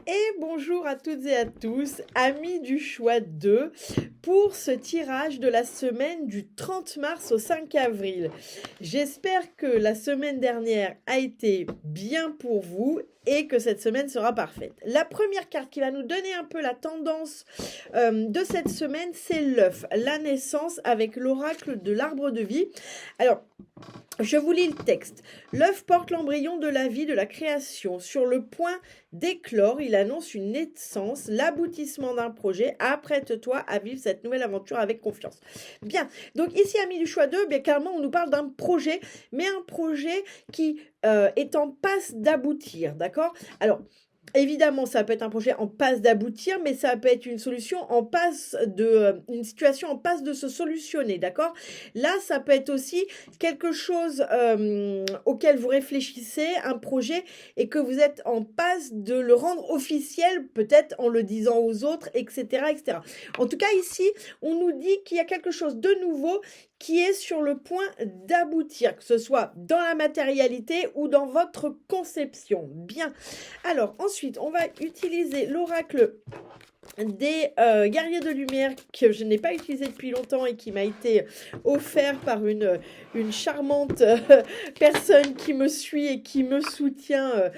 Et bonjour à toutes et à tous, amis du choix 2, pour ce tirage de la semaine du 30 mars au 5 avril. J'espère que la semaine dernière a été bien pour vous et que cette semaine sera parfaite. La première carte qui va nous donner un peu la tendance de cette semaine, c'est l'œuf, la naissance avec l'oracle de l'arbre de vie. Alors, je vous lis le texte. L'œuf porte l'embryon de la vie, de la création. Sur le point d'éclore, il annonce une naissance, l'aboutissement d'un projet. Apprête-toi à vivre cette nouvelle aventure avec confiance. Bien, donc ici, amis du choix 2, bien clairement, on nous parle d'un projet, mais un projet qui est en passe d'aboutir, d'accord? Alors, évidemment, ça peut être un projet en passe d'aboutir, mais ça peut être une solution en passe une situation en passe de se solutionner, d'accord? Là, ça peut être aussi quelque chose auquel vous réfléchissez, un projet, et que vous êtes en passe de le rendre officiel, peut-être en le disant aux autres, etc., etc. En tout cas, ici, on nous dit qu'il y a quelque chose de nouveau qui est sur le point d'aboutir, que ce soit dans la matérialité ou dans votre conception. Bien. Alors, ensuite, on va utiliser l'oracle des guerriers de lumière que je n'ai pas utilisé depuis longtemps et qui m'a été offert par une charmante personne qui me suit et qui me soutient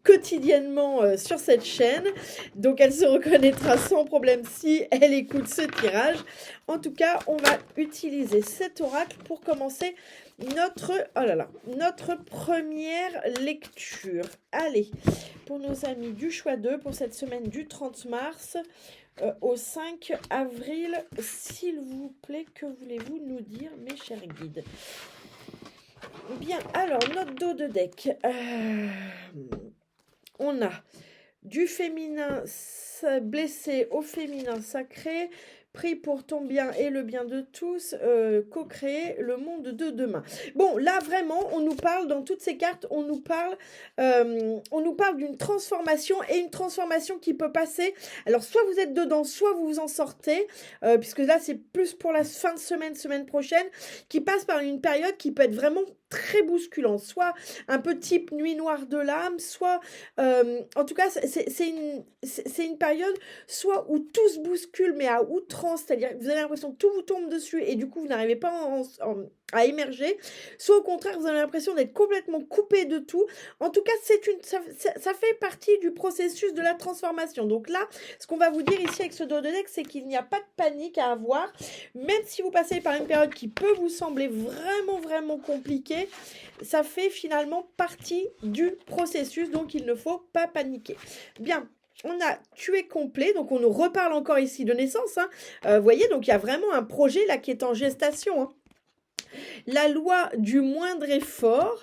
quotidiennement sur cette chaîne. Donc elle se reconnaîtra sans problème si elle écoute ce tirage. En tout cas, on va utiliser cet oracle pour commencer notre première lecture. Allez, pour nos amis du choix 2, pour cette semaine du 30 mars au 5 avril, s'il vous plaît, que voulez-vous nous dire, mes chers guides? Bien, alors, notre dos de deck. On a du féminin blessé au féminin sacré, prie pour ton bien et le bien de tous, co-créer le monde de demain. Bon, là vraiment, on nous parle, dans toutes ces cartes, on nous parle d'une transformation, et une transformation qui peut passer. Alors, soit vous êtes dedans, soit vous vous en sortez, puisque là, c'est plus pour la fin de semaine prochaine, qui passe par une période qui peut être vraiment très bousculante, soit un peu type nuit noire de l'âme, soit, en tout cas, c'est une période soit où tout se bouscule, mais à outrance, c'est-à-dire que vous avez l'impression que tout vous tombe dessus et du coup, vous n'arrivez pas à émerger, soit au contraire, vous avez l'impression d'être complètement coupé de tout. En tout cas, ça fait partie du processus de la transformation. Donc là, ce qu'on va vous dire ici avec ce dos de deck, c'est qu'il n'y a pas de panique à avoir, même si vous passez par une période qui peut vous sembler vraiment, vraiment compliquée, ça fait finalement partie du processus, donc il ne faut pas paniquer. Bien. On a tué complet, donc on nous reparle encore ici de naissance. Vous voyez, donc il y a vraiment un projet là qui est en gestation. Hein. La loi du moindre effort,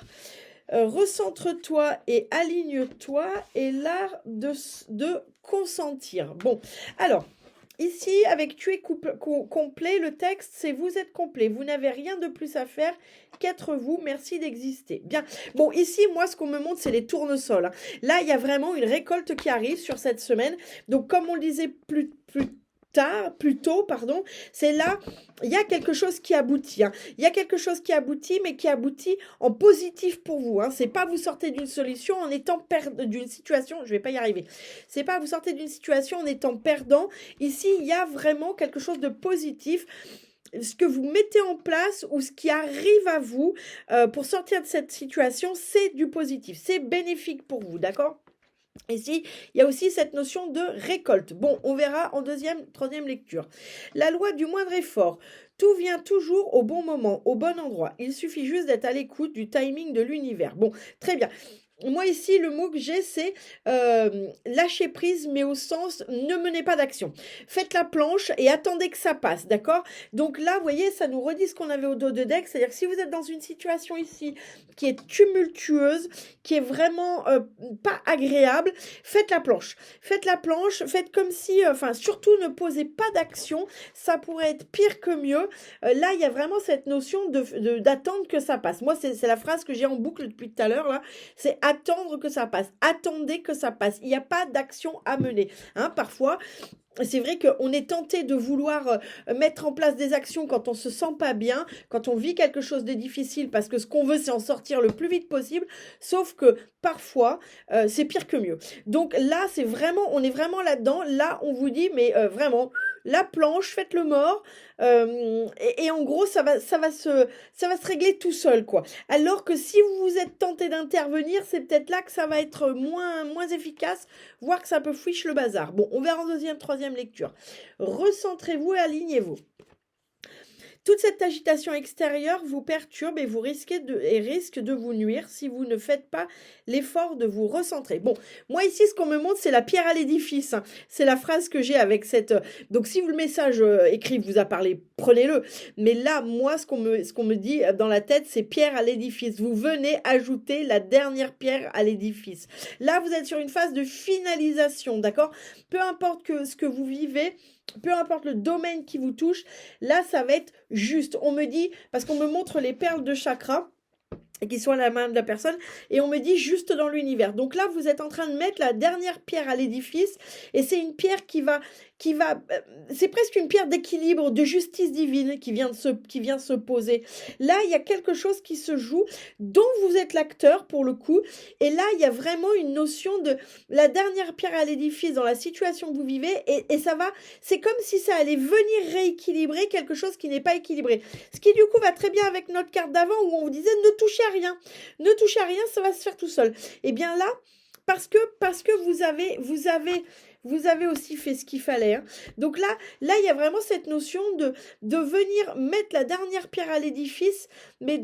recentre-toi et aligne-toi, et l'art de consentir. Bon, alors, ici, avec tuer complet, le texte, c'est vous êtes complet, vous n'avez rien de plus à faire qu'être vous, merci d'exister. Bien, bon, ici, moi, ce qu'on me montre, c'est les tournesols. Hein. Là, il y a vraiment une récolte qui arrive sur cette semaine. Donc, comme on le disait plus tôt, c'est là, il y a quelque chose qui aboutit. Hein. Il y a quelque chose qui aboutit, mais qui aboutit en positif pour vous. Hein. C'est pas vous sortez d'une solution en étant d'une situation, je vais pas y arriver. C'est pas vous sortez d'une situation en étant perdant. Ici, il y a vraiment quelque chose de positif. Ce que vous mettez en place ou ce qui arrive à vous pour sortir de cette situation, c'est du positif. C'est bénéfique pour vous, d'accord ? Ici, il y a aussi cette notion de récolte. Bon, on verra en troisième lecture. La loi du moindre effort. Tout vient toujours au bon moment, au bon endroit. Il suffit juste d'être à l'écoute du timing de l'univers. Bon, très bien. Moi ici, le mot que j'ai, c'est lâcher prise, mais au sens ne menez pas d'action. Faites la planche et attendez que ça passe, d'accord? Donc là, vous voyez, ça nous redit ce qu'on avait au dos de deck, c'est-à-dire que si vous êtes dans une situation ici qui est tumultueuse, qui est vraiment pas agréable, faites la planche. Faites la planche, faites comme si, surtout ne posez pas d'action, ça pourrait être pire que mieux. Là, il y a vraiment cette notion d'attendre que ça passe. Moi, c'est la phrase que j'ai en boucle depuis tout à l'heure, là, c'est attendre que ça passe. Attendez que ça passe. Il n'y a pas d'action à mener. Hein, parfois, c'est vrai qu'on est tenté de vouloir mettre en place des actions quand on se sent pas bien, quand on vit quelque chose de difficile, parce que ce qu'on veut, c'est en sortir le plus vite possible. Sauf que parfois, c'est pire que mieux. Donc là, c'est vraiment, on est vraiment là-dedans. Là, on vous dit, mais vraiment, la planche, faites le mort. Et en gros, ça va se régler tout seul, quoi. Alors que si vous vous êtes tenté d'intervenir, c'est peut-être là que ça va être moins efficace, voire que ça peut fiche le bazar. Bon, on verra en deuxième, troisième lecture. Recentrez-vous et alignez-vous. Toute cette agitation extérieure vous perturbe et risque de vous nuire si vous ne faites pas l'effort de vous recentrer. Bon, moi ici, ce qu'on me montre, c'est la pierre à l'édifice. Hein. C'est la phrase que j'ai avec cette... Donc, si le message écrit vous a parlé, prenez-le. Mais là, moi, ce qu'on me dit dans la tête, c'est pierre à l'édifice. Vous venez ajouter la dernière pierre à l'édifice. Là, vous êtes sur une phase de finalisation, d'accord ? Peu importe ce que vous vivez, peu importe le domaine qui vous touche, là, ça va être juste. On me dit, parce qu'on me montre les perles de chakra, qui sont à la main de la personne, et on me dit juste dans l'univers. Donc là, vous êtes en train de mettre la dernière pierre à l'édifice, et c'est une pierre c'est presque une pierre d'équilibre, de justice divine qui vient se poser. Là, il y a quelque chose qui se joue, dont vous êtes l'acteur pour le coup, et là, il y a vraiment une notion de la dernière pierre à l'édifice dans la situation que vous vivez, et ça va, c'est comme si ça allait venir rééquilibrer quelque chose qui n'est pas équilibré. Ce qui du coup va très bien avec notre carte d'avant où on vous disait ne touchez à rien. Ne touchez à rien, ça va se faire tout seul. Et bien là, parce que vous avez aussi fait ce qu'il fallait. Hein. Donc là, il y a vraiment cette notion de venir mettre la dernière pierre à l'édifice. Mais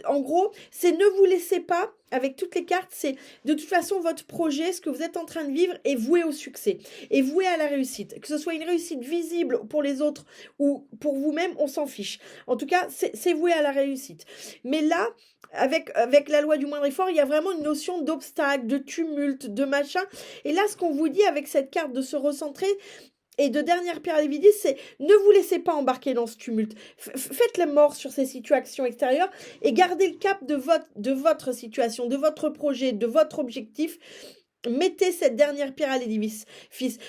en gros, c'est ne vous laissez pas, avec toutes les cartes, c'est de toute façon votre projet, ce que vous êtes en train de vivre est voué au succès, est voué à la réussite. Que ce soit une réussite visible pour les autres ou pour vous-même, on s'en fiche. En tout cas, c'est voué à la réussite. Mais là, avec la loi du moindre effort, il y a vraiment une notion d'obstacle, de tumulte, de machin. Et là, ce qu'on vous dit avec cette carte de se recentrer et de dernière pierre à l'édifice, c'est ne vous laissez pas embarquer dans ce tumulte. Faites les morts sur ces situations extérieures et gardez le cap de votre situation, de votre projet, de votre objectif. Mettez cette dernière pierre à l'édifice.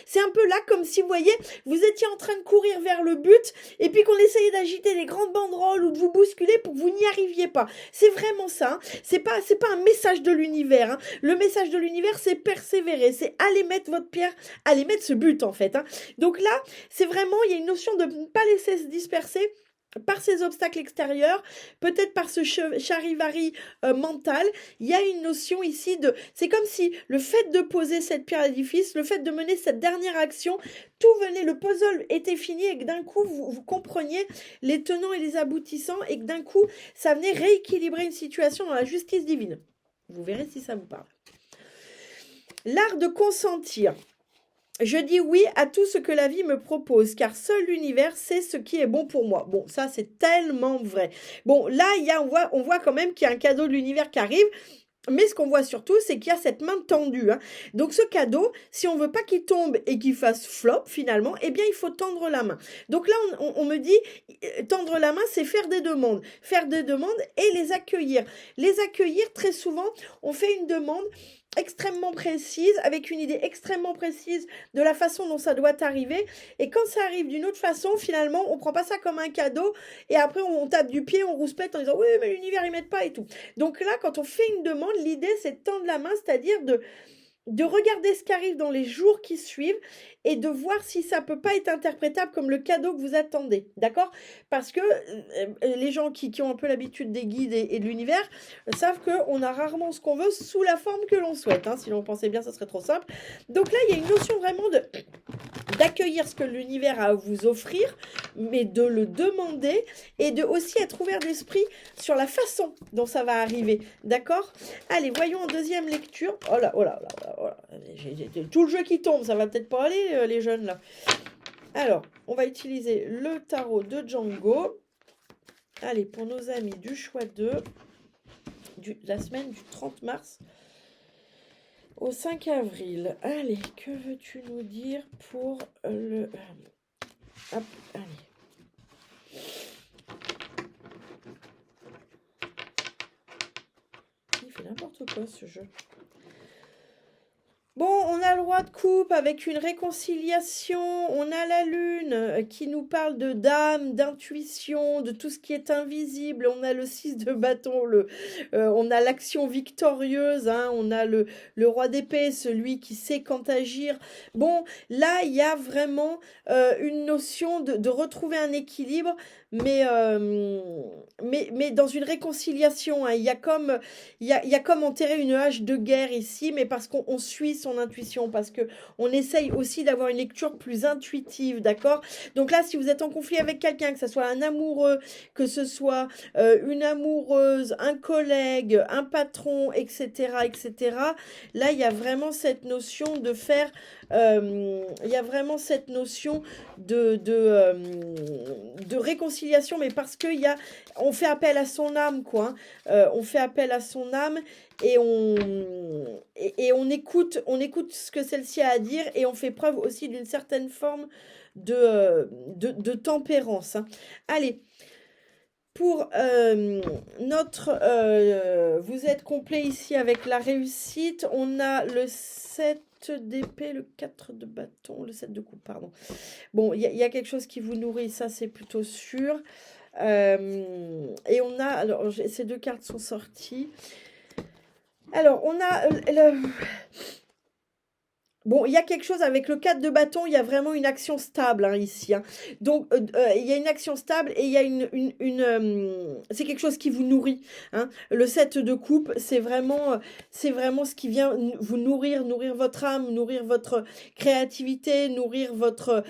C'est un peu là comme si, vous voyez, vous étiez en train de courir vers le but et puis qu'on essayait d'agiter des grandes banderoles ou de vous bousculer pour que vous n'y arriviez pas. C'est vraiment ça. Hein. C'est pas un message de l'univers. Hein. Le message de l'univers, c'est persévérer. C'est aller mettre votre pierre, aller mettre ce but en fait. Hein. Donc là, c'est vraiment, il y a une notion de ne pas laisser se disperser par ces obstacles extérieurs, peut-être par ce charivari mental, il y a une notion ici c'est comme si le fait de poser cette pierre à l'édifice, le fait de mener cette dernière action, tout venait, le puzzle était fini et que d'un coup, vous compreniez les tenants et les aboutissants et que d'un coup, ça venait rééquilibrer une situation dans la justice divine. Vous verrez si ça vous parle. L'art de consentir. Je dis oui à tout ce que la vie me propose, car seul l'univers sait ce qui est bon pour moi. Bon, ça, c'est tellement vrai. Bon, là, on voit quand même qu'il y a un cadeau de l'univers qui arrive. Mais ce qu'on voit surtout, c'est qu'il y a cette main tendue. Hein. Donc ce cadeau, si on veut pas qu'il tombe et qu'il fasse flop finalement, eh bien il faut tendre la main. Donc là, on me dit, tendre la main, c'est faire des demandes. Faire des demandes et les accueillir. Les accueillir, très souvent, on fait une demande extrêmement précise, avec une idée extrêmement précise de la façon dont ça doit arriver. Et quand ça arrive d'une autre façon, finalement, on prend pas ça comme un cadeau et après on tape du pied, on rouspète en disant oui, mais l'univers il m'aide pas et tout. Donc là, quand on fait une demande, l'idée c'est de tendre la main, c'est-à-dire de regarder ce qui arrive dans les jours qui suivent et de voir si ça peut pas être interprétable comme le cadeau que vous attendez, d'accord ? Parce que les gens qui ont un peu l'habitude des guides et de l'univers savent qu'on a rarement ce qu'on veut sous la forme que l'on souhaite. Hein. Si l'on pensait bien, ça serait trop simple. Donc là, il y a une notion vraiment d'accueillir ce que l'univers a à vous offrir, mais de le demander et de aussi être ouvert d'esprit sur la façon dont ça va arriver, d'accord ? Allez, voyons en deuxième lecture. Oh là, oh là, oh là, oh là. J'ai tout le jeu qui tombe, ça va peut-être pas aller les jeunes là. Alors, on va utiliser le tarot de Django. Allez, pour nos amis du choix 2, la semaine du 30 mars au 5 avril. Allez, que veux-tu nous dire pour le... Hop, allez. Il fait n'importe quoi ce jeu. Bon, on a le roi de coupe avec une réconciliation, on a la lune qui nous parle de d'âme, d'intuition, de tout ce qui est invisible, on a le 6 de bâton, on a l'action victorieuse, hein, on a le roi d'épée, celui qui sait quand agir. Bon, là, il y a vraiment une notion de retrouver un équilibre, mais dans une réconciliation, hein. Il y a comme enterrer une hache de guerre ici, mais parce qu'on suit son intuition, parce que on essaye aussi d'avoir une lecture plus intuitive, d'accord? Donc là, si vous êtes en conflit avec quelqu'un, que ce soit un amoureux, que ce soit une amoureuse, un collègue, un patron, etc., etc., là, il y a vraiment cette notion de faire, il y a vraiment cette notion de réconciliation, mais parce on fait appel à son âme, quoi, hein. On fait appel à son âme et on écoute ce que celle-ci a à dire et on fait preuve aussi d'une certaine forme de tempérance, hein. Allez, pour vous êtes complet ici avec la réussite, on a le 7 d'épée, le 4 de bâton, le 7 de coupe, pardon. Bon, il y a quelque chose qui vous nourrit, ça c'est plutôt sûr. Et on a, alors ces deux cartes sont sorties. Alors, on a bon, il y a quelque chose avec le 4 de bâton, il y a vraiment une action stable, hein, ici, hein. Donc, il y a une action stable et il y a c'est quelque chose qui vous nourrit, hein. Le 7 de coupe, c'est vraiment ce qui vient vous nourrir votre âme, nourrir votre créativité, nourrir votre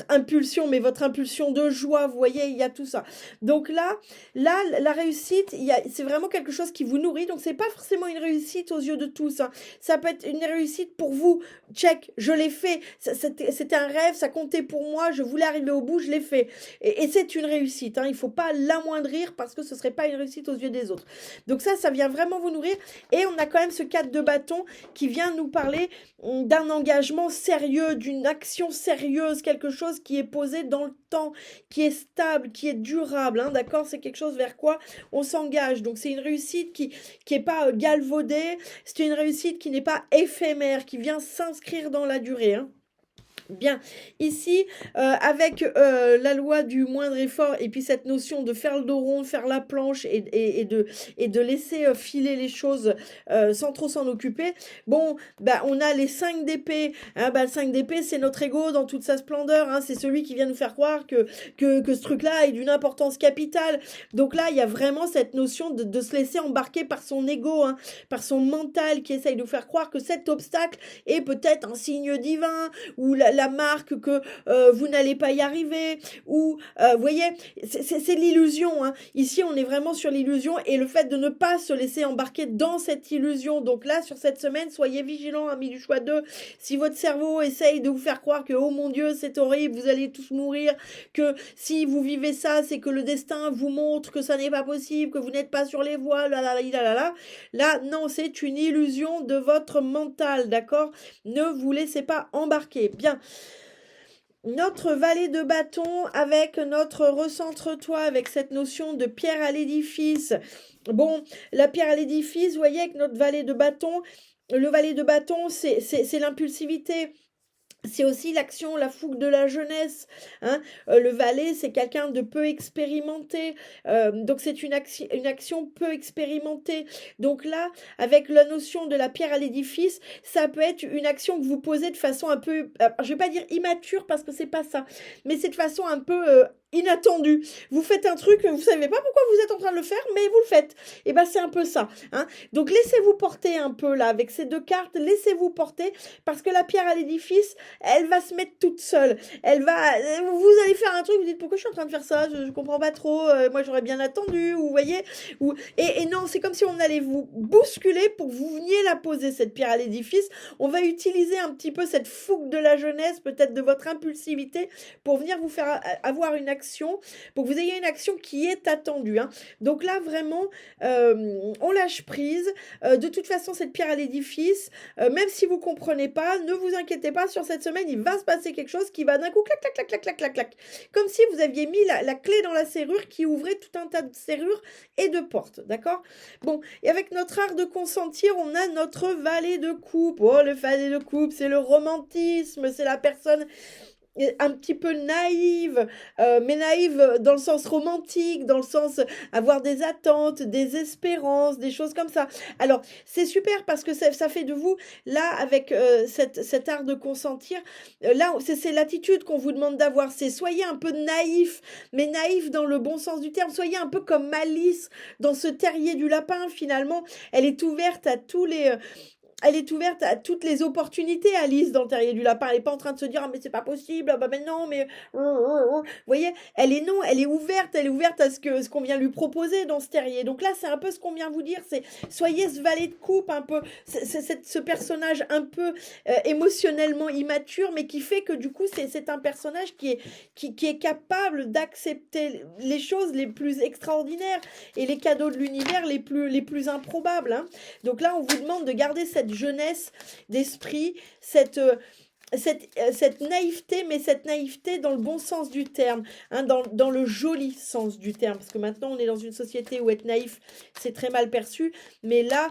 impulsion, mais votre impulsion de joie, vous voyez, il y a tout ça. Donc là, la réussite, c'est vraiment quelque chose qui vous nourrit, donc c'est pas forcément une réussite aux yeux de tous, hein. Ça peut être une réussite pour vous. Check, je l'ai fait, c'était un rêve, ça comptait pour moi, je voulais arriver au bout, je l'ai fait. Et c'est une réussite, hein, il ne faut pas l'amoindrir parce que ce ne serait pas une réussite aux yeux des autres. Donc ça vient vraiment vous nourrir. Et on a quand même ce 4 de bâton qui vient nous parler d'un engagement sérieux, d'une action sérieuse, quelque chose qui est posé dans le temps, qui est stable, qui est durable, hein, d'accord? C'est quelque chose vers quoi on s'engage. Donc c'est une réussite qui n'est pas galvaudée, c'est une réussite qui n'est pas éphémère, qui vient s'inscrire dans la durée, hein. Bien, ici, avec la loi du moindre effort et puis cette notion de faire le dos rond, faire la planche et de laisser filer les choses sans trop s'en occuper, bon, bah, on a les 5 d'épée, hein, bah, le 5 d'épée, c'est notre ego dans toute sa splendeur, hein, c'est celui qui vient nous faire croire que ce truc-là est d'une importance capitale. Donc là, il y a vraiment cette notion de se laisser embarquer par son ego, hein, par son mental qui essaye de nous faire croire que cet obstacle est peut-être un signe divin, ou la marque que vous n'allez pas y arriver, ou vous voyez, c'est l'illusion, hein. Ici on est vraiment sur l'illusion et le fait de ne pas se laisser embarquer dans cette illusion. Donc là sur cette semaine, soyez vigilants, amis du choix 2, si votre cerveau essaye de vous faire croire que oh mon Dieu c'est horrible, vous allez tous mourir, que si vous vivez ça c'est que le destin vous montre que ça n'est pas possible, que vous n'êtes pas sur les voies, là non, c'est une illusion de votre mental, d'accord? Ne vous laissez pas embarquer. Bien, notre valet de bâton avec notre recentre-toi, avec cette notion de pierre à l'édifice. Bon, la pierre à l'édifice, vous voyez, avec notre valet de bâton, le valet de bâton, c'est l'impulsivité. C'est aussi l'action, la fougue de la jeunesse, hein. Le valet, c'est quelqu'un de peu expérimenté, donc c'est une action peu expérimentée. Donc là, avec la notion de la pierre à l'édifice, ça peut être une action que vous posez de façon un peu, je vais pas dire immature parce que c'est pas ça, mais c'est de façon un peu inattendue. Vous faites un truc, vous savez pas pourquoi vous êtes en train de le faire, mais vous le faites. Et ben c'est un peu ça, hein. Donc laissez-vous porter un peu là avec ces deux cartes, laissez-vous porter parce que la pierre à l'édifice, elle va se mettre toute seule. Vous allez faire un truc, vous dites pourquoi je suis en train de faire ça, je comprends pas trop, moi j'aurais bien attendu, ou vous voyez, et non, c'est comme si on allait vous bousculer pour que vous veniez la poser cette pierre à l'édifice. On va utiliser un petit peu cette fougue de la jeunesse, peut-être de votre impulsivité, pour venir vous faire avoir une action, pour que vous ayez une action qui est attendue, hein. Donc là, vraiment, on lâche prise. De toute façon, cette pierre à l'édifice, même si vous comprenez pas, ne vous inquiétez pas, sur cette semaine, il va se passer quelque chose qui va d'un coup, clac, clac, clac, clac, clac, clac, clac. Comme si vous aviez mis la clé dans la serrure qui ouvrait tout un tas de serrures et de portes, d'accord? Bon, et avec notre art de consentir, on a notre valet de coupe. Oh, le valet de coupe, c'est le romantisme, c'est la personne un petit peu naïve, mais naïve dans le sens romantique, dans le sens avoir des attentes, des espérances, des choses comme ça. Alors, c'est super parce que ça fait de vous, là, avec cet art de consentir, là, c'est l'attitude qu'on vous demande d'avoir. C'est soyez un peu naïf, mais naïf dans le bon sens du terme. Soyez un peu comme Malice dans ce terrier du lapin, finalement. Elle est ouverte à tous les... Elle est ouverte à toutes les opportunités, Alice, dans le terrier du lapin. Elle n'est pas en train de se dire, ah, mais c'est pas possible, ah, bah, mais non, mais... Vous voyez, elle est ouverte à ce qu'on vient lui proposer dans ce terrier. Donc là, c'est un peu ce qu'on vient vous dire, c'est soyez ce valet de coupe un peu, ce personnage un peu émotionnellement immature, mais qui fait que du coup, c'est un personnage qui est capable d'accepter les choses les plus extraordinaires et les cadeaux de l'univers les plus improbables, hein. Donc là, on vous demande de garder cette jeunesse d'esprit, cette naïveté, mais cette naïveté dans le bon sens du terme, hein, dans le joli sens du terme, parce que maintenant on est dans une société où être naïf, c'est très mal perçu, mais là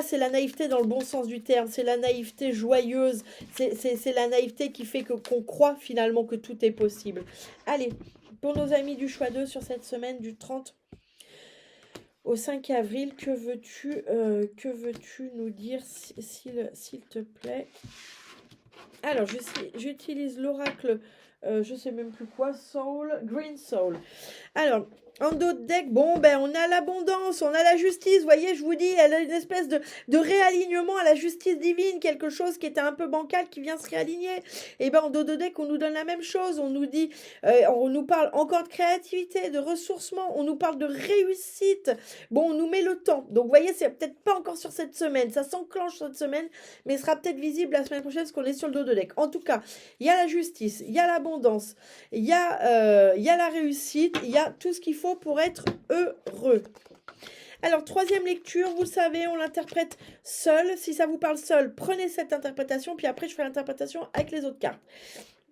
c'est la naïveté dans le bon sens du terme, c'est la naïveté joyeuse, c'est la naïveté qui fait qu'on croit finalement que tout est possible. Allez, pour nos amis du choix 2 sur cette semaine du 30 au 5 avril, que veux-tu nous dire, s'il te plaît? Alors, j'utilise l'oracle, je sais même plus quoi, Green Soul. Alors, en d'autres decks, bon, ben, on a l'abondance, on a la justice, vous voyez, je vous dis, elle a une espèce de réalignement à la justice divine, quelque chose qui était un peu bancal, qui vient se réaligner. Et ben, en d'autres decks, on nous donne la même chose, on nous dit, on nous parle encore de créativité, de ressourcement, on nous parle de réussite. Bon, on nous met le temps. Donc, vous voyez, c'est peut-être pas encore sur cette semaine, ça s'enclenche cette semaine, mais sera peut-être visible la semaine prochaine, parce qu'on est sur le dos de deck. En tout cas, il y a la justice, il y a l'abondance, il y a la réussite, il y a tout ce qu'il faut pour être heureux. Alors, troisième lecture, vous le savez, on l'interprète seul. Si ça vous parle seul, prenez cette interprétation, puis après, je fais l'interprétation avec les autres cartes.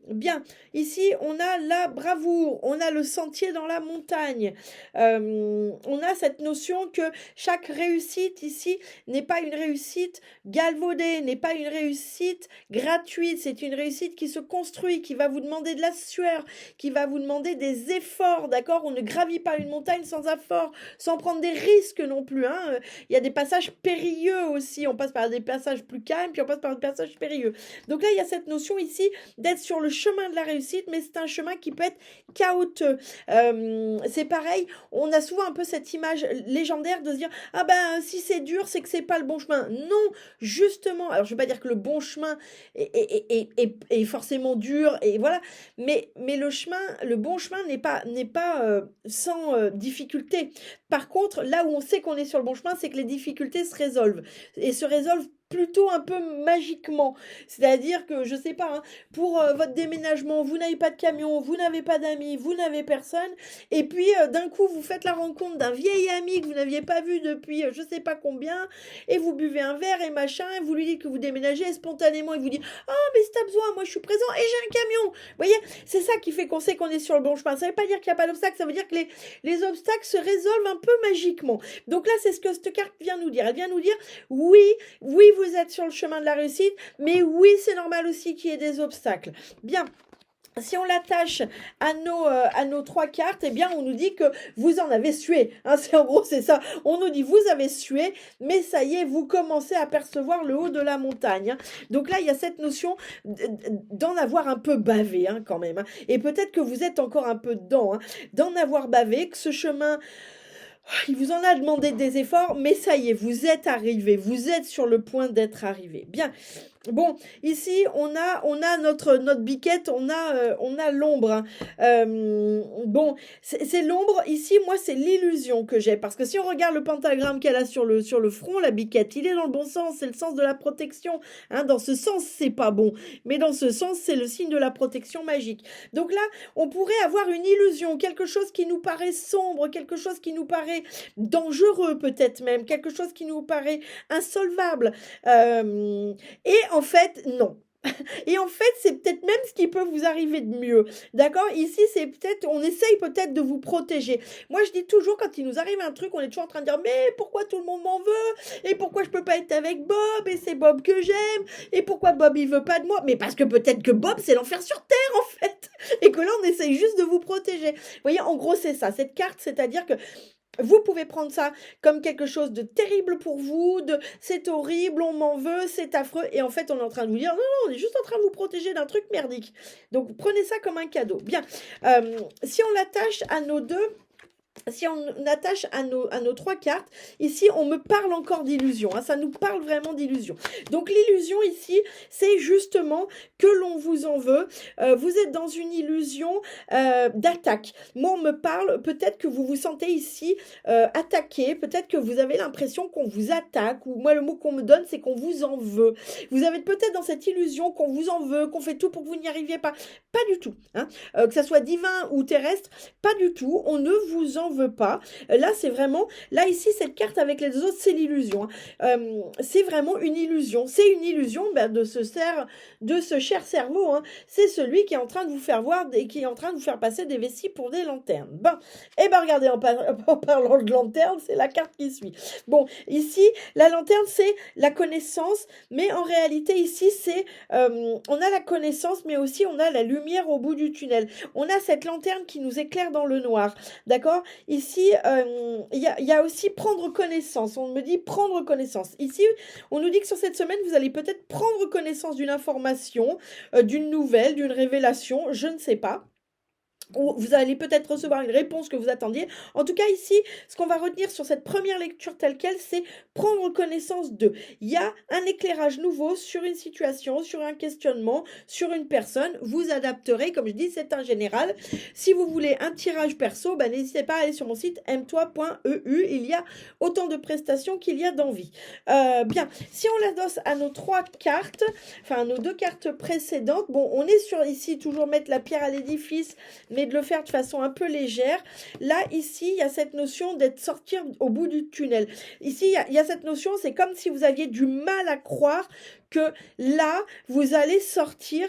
Bien, ici, on a la bravoure, on a le sentier dans la montagne. On a cette notion que chaque réussite ici n'est pas une réussite galvaudée, n'est pas une réussite gratuite. C'est une réussite qui se construit, qui va vous demander de la sueur, qui va vous demander des efforts, d'accord? On ne gravit pas une montagne sans effort, sans prendre des risques non plus, hein. Il y a des passages périlleux aussi. On passe par des passages plus calmes, puis on passe par des passages périlleux. Donc là, il y a cette notion ici d'être sur le chemin de la réussite, mais c'est un chemin qui peut être chaotique. C'est pareil, on a souvent un peu cette image légendaire de se dire, ah ben si c'est dur, c'est que c'est pas le bon chemin. Non, justement, alors je veux pas dire que le bon chemin est forcément dur, et voilà, mais le bon chemin n'est pas sans difficulté. Par contre, là où on sait qu'on est sur le bon chemin, c'est que les difficultés se résolvent, et se résolvent plutôt un peu magiquement. C'est-à-dire que, je sais pas, hein, pour votre déménagement, vous n'avez pas de camion, vous n'avez pas d'amis, vous n'avez personne, et puis d'un coup, vous faites la rencontre d'un vieil ami que vous n'aviez pas vu depuis je sais pas combien, et vous buvez un verre et machin, et vous lui dites que vous déménagez, et spontanément, il vous dit « Ah, mais si t'as besoin, moi je suis présent, et j'ai un camion !» Vous voyez, c'est ça qui fait qu'on sait qu'on est sur le bon chemin. Ça veut pas dire qu'il n'y a pas d'obstacle, ça veut dire que les obstacles se résolvent un peu magiquement. Donc là, c'est ce que cette carte vient nous dire. Elle vient nous dire « Oui, vous êtes sur le chemin de la réussite, mais oui, c'est normal aussi qu'il y ait des obstacles. » Bien. Si on l'attache à nos trois cartes, eh bien, on nous dit que vous en avez sué. Hein, en gros, c'est ça. On nous dit, vous avez sué, mais ça y est, vous commencez à percevoir le haut de la montagne. Hein. Donc là, il y a cette notion d'en avoir un peu bavé, hein, quand même. Hein. Et peut-être que vous êtes encore un peu dedans, hein, d'en avoir bavé, que ce chemin... Il vous en a demandé des efforts, mais ça y est, vous êtes arrivé, vous êtes sur le point d'être arrivé. Bien, Bon, ici, on a notre biquette, on a l'ombre, hein. Bon, c'est l'ombre. Ici, moi, c'est l'illusion que j'ai. Parce que si on regarde le pentagramme qu'elle a sur le front, la biquette, il est dans le bon sens. C'est le sens de la protection, hein. Dans ce sens, c'est pas bon. Mais dans ce sens, c'est le signe de la protection magique. Donc là, on pourrait avoir une illusion, quelque chose qui nous paraît sombre, quelque chose qui nous paraît dangereux, peut-être même, quelque chose qui nous paraît insolvable. Et en fait, non. Et en fait, c'est peut-être même ce qui peut vous arriver de mieux. D'accord? Ici, c'est peut-être, on essaye peut-être de vous protéger. Moi, je dis toujours, quand il nous arrive un truc, on est toujours en train de dire, mais pourquoi tout le monde m'en veut? Et pourquoi je peux pas être avec Bob? Et c'est Bob que j'aime? Et pourquoi Bob, il veut pas de moi? Mais parce que peut-être que Bob, c'est l'enfer sur Terre, en fait. Et que là, on essaye juste de vous protéger. Vous voyez, en gros, c'est ça. Cette carte, c'est-à-dire que vous pouvez prendre ça comme quelque chose de terrible pour vous, de c'est horrible, on m'en veut, c'est affreux. Et en fait, on est en train de vous dire, non, non, on est juste en train de vous protéger d'un truc merdique. Donc, prenez ça comme un cadeau. Bien. Si on l'attache à nos deux, si on attache à nos trois cartes, ici, on me parle encore d'illusion, hein, ça nous parle vraiment d'illusion. Donc, l'illusion ici, c'est justement que l'on vous en veut. Vous êtes dans une illusion d'attaque. Moi, on me parle, peut-être que vous vous sentez ici attaqué, peut-être que vous avez l'impression qu'on vous attaque, ou moi, le mot qu'on me donne, c'est qu'on vous en veut. Vous avez peut-être dans cette illusion qu'on vous en veut, qu'on fait tout pour que vous n'y arriviez pas. Pas du tout. Hein. Que ça soit divin ou terrestre, pas du tout. On ne vous en veut pas. Là, c'est vraiment, là, ici, cette carte avec les autres, c'est l'illusion. Hein. C'est vraiment une illusion. C'est une illusion de ce cher cerveau. Hein. C'est celui qui est en train de vous faire voir et qui est en train de vous faire passer des vessies pour des lanternes. Ben, et ben, regardez, en parlant de lanterne, c'est la carte qui suit. Bon, ici, la lanterne, c'est la connaissance, mais en réalité, ici, c'est, on a la connaissance, mais aussi on a la lumière au bout du tunnel. On a cette lanterne qui nous éclaire dans le noir. D'accord? Ici, il y a aussi prendre connaissance. On me dit prendre connaissance. Ici, on nous dit que sur cette semaine, vous allez peut-être prendre connaissance d'une information, d'une nouvelle, d'une révélation, je ne sais pas. Ou vous allez peut-être recevoir une réponse que vous attendiez. En tout cas, ici, ce qu'on va retenir sur cette première lecture telle qu'elle, c'est prendre connaissance de. Il y a un éclairage nouveau sur une situation, sur un questionnement, sur une personne. Vous adapterez, comme je dis, c'est un général. Si vous voulez un tirage perso, n'hésitez pas à aller sur mon site aime-toi.eu. Il y a autant de prestations qu'il y a d'envie. Bien, si on l'adosse à nos trois cartes, enfin nos deux cartes précédentes, bon, on est sur ici toujours mettre la pierre à l'édifice, mais de le faire de façon un peu légère. Là, ici, il y a cette notion d'être sortir au bout du tunnel. Ici, il y a cette notion, c'est comme si vous aviez du mal à croire que là, vous allez sortir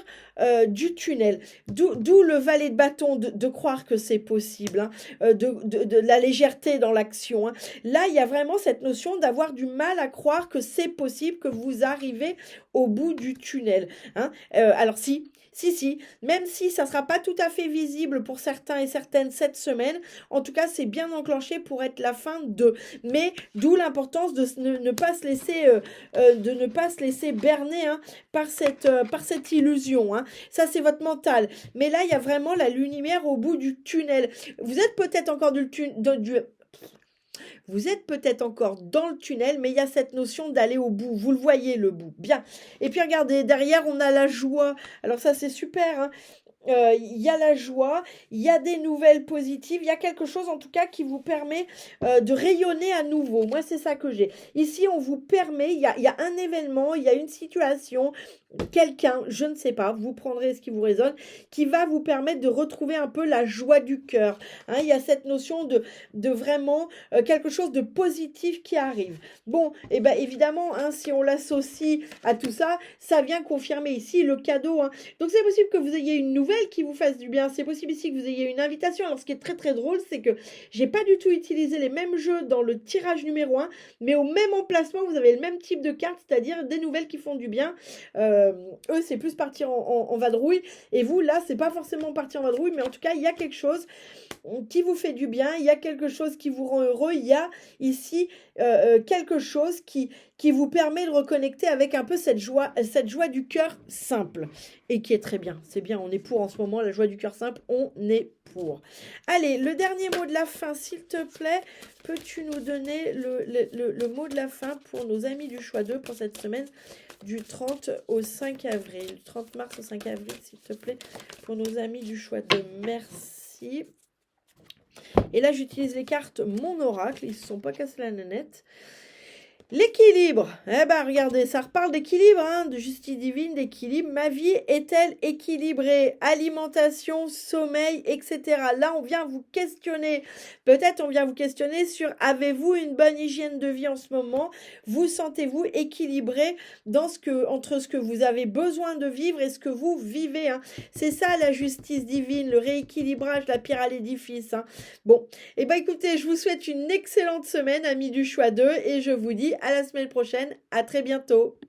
du tunnel. D'où le valet de bâton de croire que c'est possible, hein, de la légèreté dans l'action. Hein. Là, il y a vraiment cette notion d'avoir du mal à croire que c'est possible, que vous arrivez au bout du tunnel. Hein. Alors si, même si ça ne sera pas tout à fait visible pour certains et certaines cette semaine, en tout cas, c'est bien enclenché pour être la fin de. Mais d'où l'importance de ne pas se laisser berner, hein, par cette illusion. Hein. Ça, c'est votre mental. Mais là, il y a vraiment la lumière au bout du tunnel. Vous êtes peut-être encore vous êtes peut-être encore dans le tunnel, mais il y a cette notion d'aller au bout. Vous le voyez, le bout. Bien. Et puis, regardez, derrière, on a la joie. Alors ça, c'est super. Hein. Il y a la joie, il y a des nouvelles positives, il y a quelque chose en tout cas qui vous permet de rayonner à nouveau. Moi, c'est ça que j'ai. Ici, on vous permet, il y a un événement, il y a une situation, quelqu'un, je ne sais pas, vous prendrez ce qui vous résonne, qui va vous permettre de retrouver un peu la joie du cœur. Hein, il y a cette notion de vraiment quelque chose de positif qui arrive. Bon, et bien évidemment, hein, si on l'associe à tout ça, ça vient confirmer ici le cadeau. Hein. Donc c'est possible que vous ayez une nouvelle qui vous fasse du bien. C'est possible ici que vous ayez une invitation. Alors ce qui est très très drôle, c'est que j'ai pas du tout utilisé les mêmes jeux dans le tirage numéro 1, mais au même emplacement, vous avez le même type de carte, c'est-à-dire des nouvelles qui font du bien. Eux, c'est plus partir en vadrouille. Et vous, là, c'est pas forcément partir en vadrouille, mais en tout cas, il y a quelque chose qui vous fait du bien. Il y a quelque chose qui vous rend heureux. Il y a ici quelque chose qui vous permet de reconnecter avec un peu cette joie du cœur simple. Et qui est très bien. C'est bien, on est pour en ce moment, la joie du cœur simple, on est pour. pour. Allez, le dernier mot de la fin, s'il te plaît, peux-tu nous donner le mot de la fin pour nos amis du choix 2 pour cette semaine du 30 au 5 avril, du 30 mars au 5 avril, s'il te plaît, pour nos amis du choix 2. Merci. Et là, j'utilise les cartes Mon Oracle, ils ne se sont pas cassés la nanette. L'équilibre. Eh ben, regardez, ça reparle d'équilibre, hein, de justice divine, d'équilibre. Ma vie est-elle équilibrée? Alimentation, sommeil, etc. Là, on vient vous questionner. Peut-être on vient vous questionner sur avez-vous une bonne hygiène de vie en ce moment? Vous sentez-vous équilibré entre ce que vous avez besoin de vivre et ce que vous vivez, hein? C'est ça la justice divine, le rééquilibrage, la pierre à l'édifice, hein. Bon, eh ben écoutez, je vous souhaite une excellente semaine, amis du choix 2, et je vous dis à la semaine prochaine. À très bientôt.